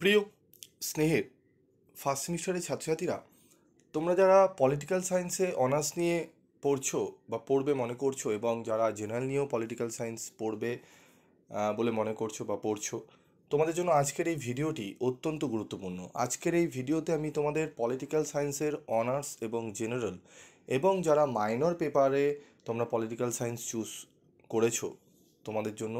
প্রিয় স্নেহের ফার্স্ট সেমিস্টারের ছাত্রছাত্রীরা, তোমরা যারা পলিটিক্যাল সায়েন্সে অনার্স নিয়ে পড়ছো বা পড়বে মনে করছো, এবং যারা জেনারেল নিয়েও পলিটিক্যাল সায়েন্স পড়বে বলে মনে করছো বা পড়ছো, তোমাদের জন্য আজকের এই ভিডিওটি অত্যন্ত গুরুত্বপূর্ণ। আজকের এই ভিডিওতে আমি তোমাদের পলিটিক্যাল সায়েন্সের অনার্স এবং জেনারেল এবং যারা মাইনর পেপারে তোমরা পলিটিক্যাল সায়েন্স চুজ করেছো, তোমাদের জন্য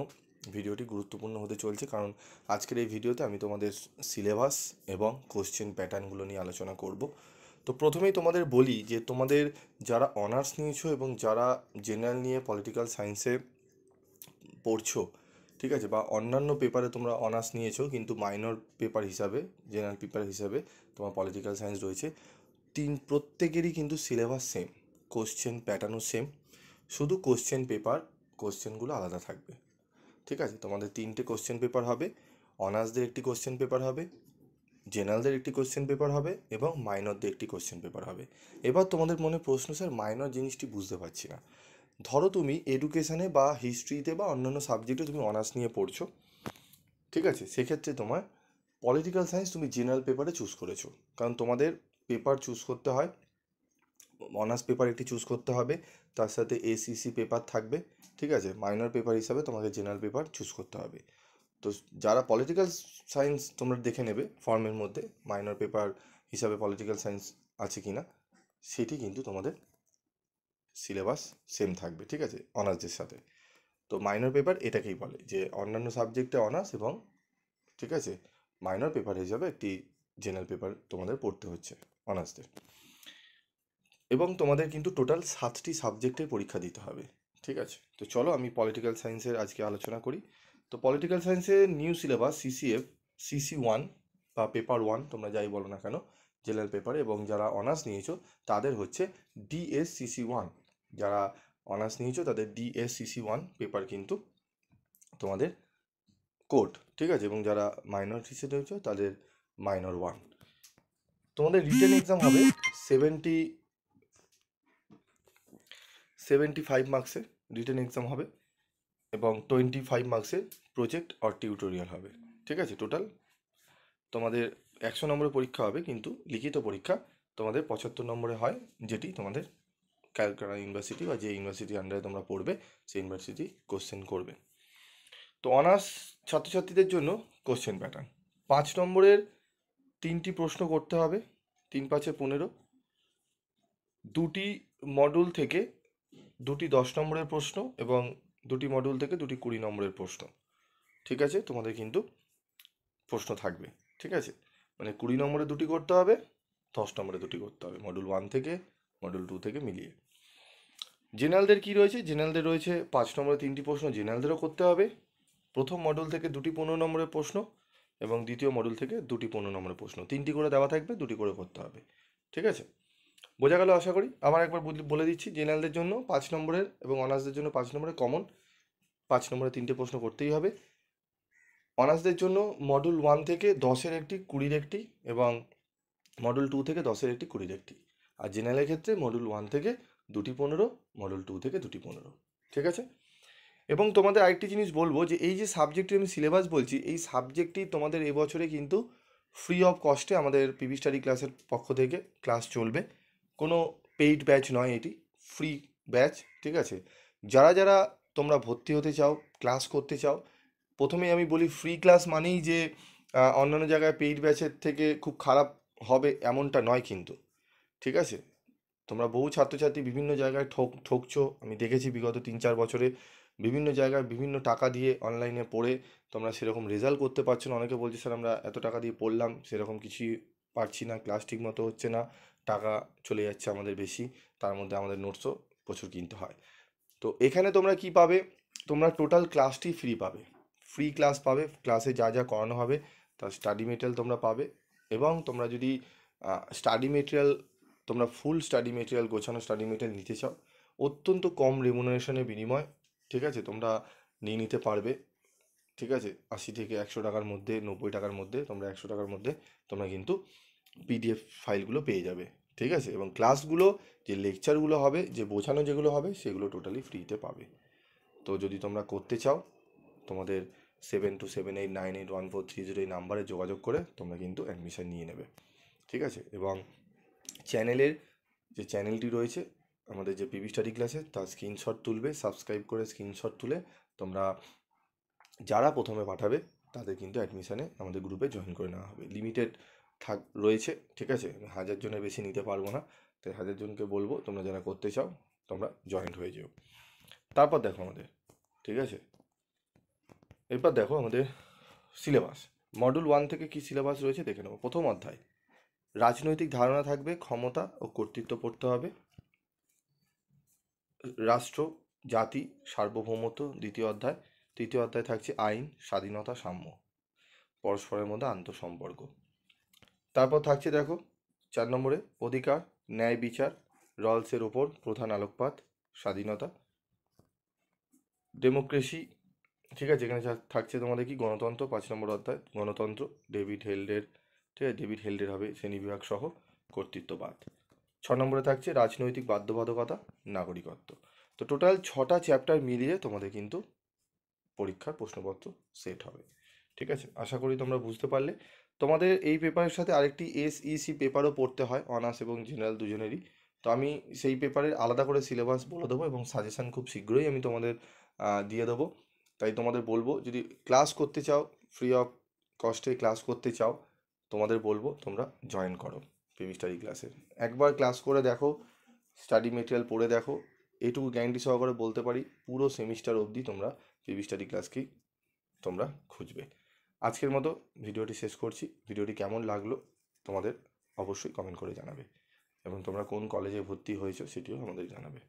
ভিডিওটি গুরুত্বপূর্ণ হতে চলছে। কারণ আজকের এই ভিডিওতে আমি তোমাদের সিলেবাস এবং কোশ্চেন প্যাটার্নগুলো নিয়ে আলোচনা করব। তো প্রথমেই তোমাদের বলি যে তোমাদের যারা অনার্স নিয়েছো এবং যারা জেনারেল নিয়ে পলিটিক্যাল সায়েন্সে পড়ছো, ঠিক আছে, বা অন্যান্য পেপারে তোমরা অনার্স নিয়েছো কিন্তু মাইনর পেপার হিসাবে, জেনারেল পেপার হিসাবে তোমার পলিটিক্যাল সায়েন্স রয়েছে, প্রত্যেকেরই কিন্তু সিলেবাস সেম, কোশ্চেন প্যাটার্নও সেম, শুধু কোশ্চেন পেপার, কোশ্চেনগুলো আলাদা থাকবে। ঠিক আছে, তোমাদের 3টে কোশ্চেন পেপার হবে। অনার্সদের একটি কোশ্চেন পেপার হবে, জেনারেলদের একটি কোশ্চেন পেপার হবে এবং মাইনরদের একটি কোশ্চেন পেপার হবে। এবার তোমাদের মনে প্রশ্ন, স্যার মাইনর জিনিসটি বুঝতে পারছি না। ধরো তুমি এডুকেশানে বা হিস্ট্রিতে বা অন্যান্য সাবজেক্টে তুমি অনার্স নিয়ে পড়ছো, ঠিক আছে, সেক্ষেত্রে তোমার পলিটিক্যাল সায়েন্স তুমি জেনারেল পেপারে চুজ করেছো। কারণ তোমাদের পেপার চুজ করতে হয়, অনার্স পেপার একটি চুজ করতে হবে, তার সাথে এসিসি পেপার থাকবে। ঠিক আছে, মাইনর পেপার হিসাবে তোমাকে জেনারেল পেপার চুজ করতে হবে। তো যারা পলিটিক্যাল সায়েন্স তোমরা দেখে নেবে ফর্মের মধ্যে মাইনর পেপার হিসাবে পলিটিক্যাল সায়েন্স আছে কি না, সেটি কিন্তু তোমাদের সিলেবাস সেম থাকবে। ঠিক আছে, অনার্সদের সাথে। তো মাইনর পেপার এটাকেই বলে যে অন্যান্য সাবজেক্টে অনার্স এবং, ঠিক আছে, মাইনর পেপার হিসাবে একটি জেনারেল পেপার তোমাদের পড়তে হচ্ছে অনার্সদের। এবং তোমাদের কিন্তু টোটাল 7টি সাবজেক্টের পরীক্ষা দিতে হবে। ঠিক আছে, তো চলো আমি পলিটিক্যাল সায়েন্সের আজকে আলোচনা করি। তো পলিটিক্যাল সায়েন্সের নিউ সিলেবাস সিসি 1 বা পেপার 1 তোমরা যাই বলো না কেন, জেনারেল পেপার, এবং যারা অনার্স নিয়েছো তাদের হচ্ছে DSCC1। যারা অনার্স নিয়েছো তাদের DSCC1 পেপার কিন্তু তোমাদের কোড। ঠিক আছে, এবং যারা মাইনর হিসেবে হয়েছো তাদের মাইনর 1। তোমাদের রিটেন এক্সাম হবে 75 মার্কসের রিটেন এক্সাম হবে, এবং 25 মার্কসের প্রজেক্ট আর টিউটোরিয়াল হবে। ঠিক আছে, টোটাল তোমাদের 100 নম্বরের পরীক্ষা হবে, কিন্তু লিখিত পরীক্ষা তোমাদের 75 নম্বরে হয়, যেটি তোমাদের ক্যালকাটা ইউনিভার্সিটি বা যে ইউনিভার্সিটির আন্ডারে তোমরা পড়বে সেই ইউনিভার্সিটি কোশ্চেন করবে। তো অনার্স ছাত্রছাত্রীদের জন্য কোশ্চেন প্যাটার্ন 5 নম্বরের 3টি প্রশ্ন করতে হবে, 3 5 15, 2টি মডিউল থেকে 2টি 10 নম্বরের প্রশ্ন এবং 2টি মডিউল থেকে 2টি 20 নম্বরের প্রশ্ন। ঠিক আছে, তোমাদের কিন্তু প্রশ্ন থাকবে। ঠিক আছে, মানে 20 নম্বরে 2টি করতে হবে, 10 নম্বরে 2টি করতে হবে, মডিউল 1 থেকে মডিউল 2 থেকে মিলিয়ে। জেনারেলদের কি রয়েছে? জেনারেলদের রয়েছে 5 নম্বরে 3টি প্রশ্ন, জেনারেলদেরও করতে হবে। প্রথম মডিউল থেকে 2টি 15 নম্বরের প্রশ্ন এবং দ্বিতীয় মডিউল থেকে 2টি 15 নম্বরের প্রশ্ন, 3টি করে দেওয়া থাকবে, 2টি করে করতে হবে। ঠিক আছে, বোঝা গেল আশা করি। আবার একবার বলে দিচ্ছি, জেনারেলদের জন্য 5 নম্বরের এবং অনার্সদের জন্য 5 নম্বরের কমন, 5 নম্বরে 3টে প্রশ্ন করতেই হবে। অনার্সদের জন্য মডিউল 1 থেকে 10-এর একটি, 20-এর একটি, এবং মডিউল 2 থেকে 10-এর একটি, 20-এর একটি। আর জেনারেলের ক্ষেত্রে মডিউল 1 থেকে 2টি 15, মডিউল 2 থেকে 2টি 15। ঠিক আছে, এবং তোমাদের আরেকটি জিনিস বলবো যে এই যে সাবজেক্টটি আমি সিলেবাস বলছি, এই সাবজেক্টটি তোমাদের এবছরে কিন্তু ফ্রি অফ কস্টে আমাদের পিভি স্টাডি ক্লাসের পক্ষ থেকে ক্লাস চলবে। কোনো পেইড ব্যাচ নয়, এটি ফ্রি ব্যাচ। ঠিক আছে, যারা যারা তোমরা ভর্তি হতে চাও, ক্লাস করতে চাও, প্রথমেই আমি বলি ফ্রি ক্লাস মানেই যে অন্যান্য জায়গায় পেইড ব্যাচের থেকে খুব খারাপ হবে এমনটা নয় কিন্তু। ঠিক আছে, তোমরা বহু ছাত্রছাত্রী বিভিন্ন জায়গায় ঠকছো, আমি দেখেছি বিগত 3-4 বছরে বিভিন্ন জায়গায় বিভিন্ন টাকা দিয়ে অনলাইনে পড়ে তোমরা সেরকম রেজাল্ট করতে পারছো না। অনেকে বলছে, স্যার আমরা এত টাকা দিয়ে পড়লাম, সেরকম কিছুই পারছি না, ক্লাস ঠিক মতো হচ্ছে না, টাকা চলে যাচ্ছে আমাদের বেশি, তার মধ্যে আমাদের নোটসও প্রচুর কিনতে হয়। তো এখানে তোমরা কি পাবে? তোমরা টোটাল ক্লাসটি ফ্রি পাবে, ফ্রি ক্লাস পাবে, ক্লাসে যা যা করানো হবে তার স্টাডি মেটেরিয়াল তোমরা পাবে। এবং তোমরা যদি স্টাডি মেটেরিয়াল, তোমরা ফুল স্টাডি মেটেরিয়াল, গোছানো স্টাডি মেটেরিয়াল নিতে চাও, অত্যন্ত কম রেমুনারেশনের বিনিময়, ঠিক আছে, তোমরা নিয়ে নিতে পারবে। ঠিক আছে, 80 থেকে 100 টাকার মধ্যে, 90 টাকার মধ্যে, তোমরা 100 টাকার মধ্যে তোমরা কিন্তু পিডিএফ ফাইলগুলো পেয়ে যাবে। ঠিক আছে, এবং ক্লাসগুলো, যে লেকচারগুলো হবে, যে বোঝানো যেগুলো হবে, সেগুলো টোটালি ফ্রিতে পাবে। তো যদি তোমরা করতে চাও, তোমাদের 7278981430 এই নাম্বারে যোগাযোগ করে তোমরা কিন্তু অ্যাডমিশন নিয়ে নেবে, ঠিক আছে। এবং চ্যানেলের যে চ্যানেলটি রয়েছে আমাদের যে পিবি স্টাডি ক্লাসে, তার স্ক্রিনশট তুলবে, সাবস্ক্রাইব করে স্ক্রিনশট তুলে তোমরা যারা প্রথমে পাঠাবে তাদের কিন্তু অ্যাডমিশানে আমাদের গ্রুপে জয়েন করে নেওয়া হবে। লিমিটেড রয়েছে, ঠিক আছে, 1000 জনের বেশি নিতে পারবো না, তাই 1000 জনকে বলবো তোমরা যারা করতে চাও তোমরা জয়েন্ট হয়ে যেও। তারপর দেখো আমাদের, ঠিক আছে, এরপর দেখো আমাদের সিলেবাস। মডিউল 1 থেকে কি সিলেবাস রয়েছে দেখে নেবো। প্রথম অধ্যায় রাজনৈতিক ধারণা থাকবে, ক্ষমতা ও কর্তৃত্ব পড়তে হবে। রাষ্ট্র, জাতি, সার্বভৌমত্ব দ্বিতীয় অধ্যায়। তৃতীয় অধ্যায় থাকছে আইন, স্বাধীনতা, সাম্য, পরস্পরের মধ্যে আন্তঃসম্পর্ক। তারপর থাকছে দেখো 4 নম্বরে অধিকার, ন্যায় বিচার, রলসের ওপর প্রধান আলোকপাত, স্বাধীনতা, ডেমোক্রেসি, ঠিক আছে। এখানে থাকছে তোমাদের কি গণতন্ত্র, 5 নম্বর অধ্যায় গণতন্ত্র, ডেভিড হেল্ডের, ঠিক আছে, ডেভিড হেল্ডের হবে শ্রেণীবিভাগ সহ কর্তৃত্ববাদ। 6 নম্বরে থাকছে রাজনৈতিক বাধ্যবাধকতা, নাগরিকত্ব। তো টোটাল 6টা চ্যাপ্টার মিলিয়ে তোমাদের কিন্তু পরীক্ষার প্রশ্নপত্র সেট হবে, ঠিক আছে। আশা করি তোমরা বুঝতে পারলে। তোমাদের এই পেপারের সাথে আরেকটি SEC পেপারও পড়তে হয়, অনার্স এবং জেনারেল দুজনেরই। তো আমি সেই পেপারের আলাদা করে সিলেবাস বলে দেবো এবং সাজেশান খুব শীঘ্রই আমি তোমাদের দিয়ে দেবো। তাই তোমাদের বলবো যদি ক্লাস করতে চাও, ফ্রি অফ কস্টে ক্লাস করতে চাও, তোমাদের বলবো তোমরা জয়েন করো পিবি স্টাডি ক্লাসে। একবার ক্লাস করে দেখো, স্টাডি মেটেরিয়াল পড়ে দেখো, এটুকু গ্যারান্টি সহকারে বলতে পারি পুরো সেমিস্টার অবধি তোমরা পিবি স্টাডি ক্লাসকেই তোমরা খুঁজবে। আজকের মতো ভিডিওটি শেষ করছি। ভিডিওটি কেমন লাগলো তোমাদের অবশ্যই কমেন্ট করে জানাবে এবং তোমরা কোন কলেজে ভর্তি হয়েছো সেটিও আমাদের জানাবে।